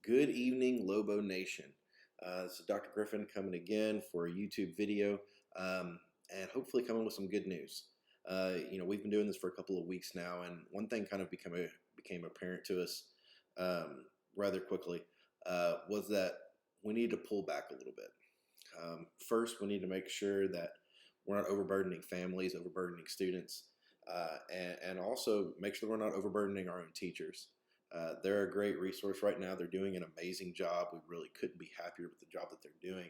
Good evening, Lobo Nation. This is Dr. Griffin coming again for a YouTube video, and hopefully coming with some good news. We've been doing this for a couple of weeks now, and one thing kind of became apparent to us rather quickly was that we need to pull back a little bit. First, we need to make sure that we're not overburdening families, overburdening students, and also make sure that we're not overburdening our own teachers. They're a great resource right now. They're doing an amazing job. We really couldn't be happier with the job that they're doing.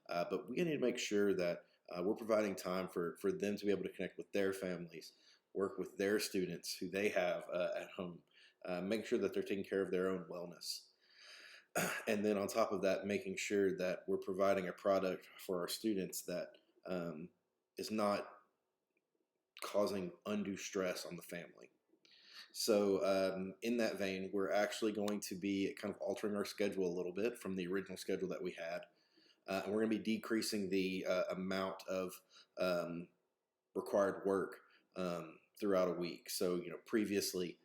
But we need to make sure that we're providing time for them to be able to connect with their families, work with their students who they have at home, make sure that they're taking care of their own wellness. And then on top of that, making sure that we're providing a product for our students that is not causing undue stress on the family. So in that vein, we're actually going to be kind of altering our schedule a little bit from the original schedule that we had. And we're going to be decreasing the amount of required work throughout a week. So, previously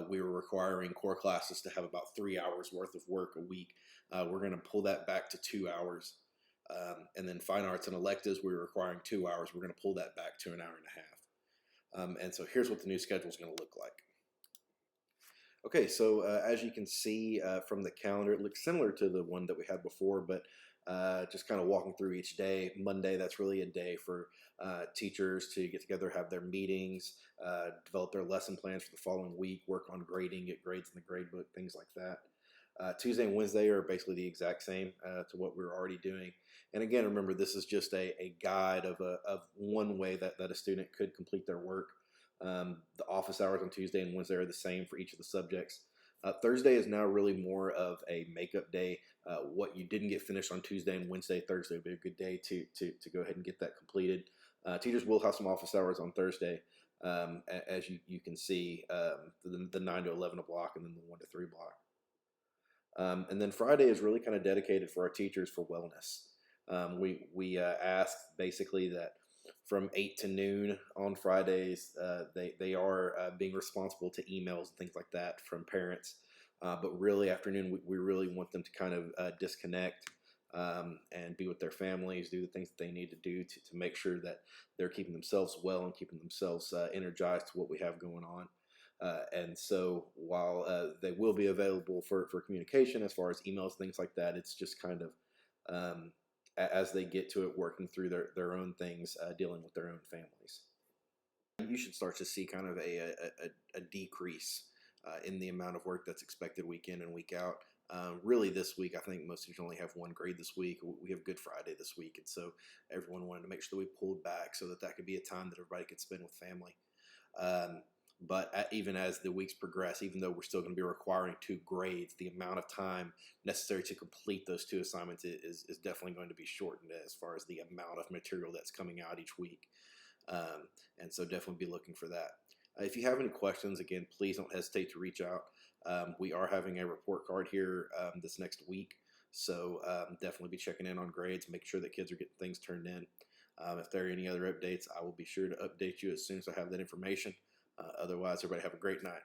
we were requiring core classes to have about 3 hours worth of work a week. We're going to pull that back to 2 hours. And then fine arts and electives, we were requiring 2 hours. We're going to pull that back to an hour and a half. And so here's what the new schedule is going to look like. Okay, so as you can see from the calendar, it looks similar to the one that we had before, but just kind of walking through each day. Monday, that's really a day for teachers to get together, have their meetings, develop their lesson plans for the following week, work on grading, get grades in the grade book, things like that. Tuesday and Wednesday are basically the exact same to what we were already doing. And again, remember, this is just a guide of one way that a student could complete their work. The office hours on Tuesday and Wednesday are the same for each of the subjects. Thursday is now really more of a makeup day. What you didn't get finished on Tuesday and Wednesday, Thursday would be a good day to go ahead and get that completed. Teachers will have some office hours on Thursday, as you can see, the 9 to 11 block and then the 1 to 3 block. And then Friday is really kind of dedicated for our teachers for wellness. We ask basically that from 8 to noon on Fridays, they are being responsible to emails and things like that from parents. But really afternoon, we really want them to kind of disconnect and be with their families, do the things that they need to do to make sure that they're keeping themselves well and keeping themselves energized to what we have going on. And so while they will be available for communication as far as emails, things like that, it's just kind of as they get to it, working through their own things, dealing with their own families. You should start to see kind of a decrease in the amount of work that's expected week in and week out. Really this week, I think most teachers only have one grade this week. We have Good Friday this week, and so everyone wanted to make sure that we pulled back so that could be a time that everybody could spend with family. But even as the weeks progress, even though we're still going to be requiring 2 grades, the amount of time necessary to complete those 2 assignments is definitely going to be shortened as far as the amount of material that's coming out each week. And so definitely be looking for that. If you have any questions, again, please don't hesitate to reach out. We are having a report card here this next week, so definitely be checking in on grades, make sure that kids are getting things turned in. If there are any other updates, I will be sure to update you as soon as I have that information. Otherwise, everybody have a great night.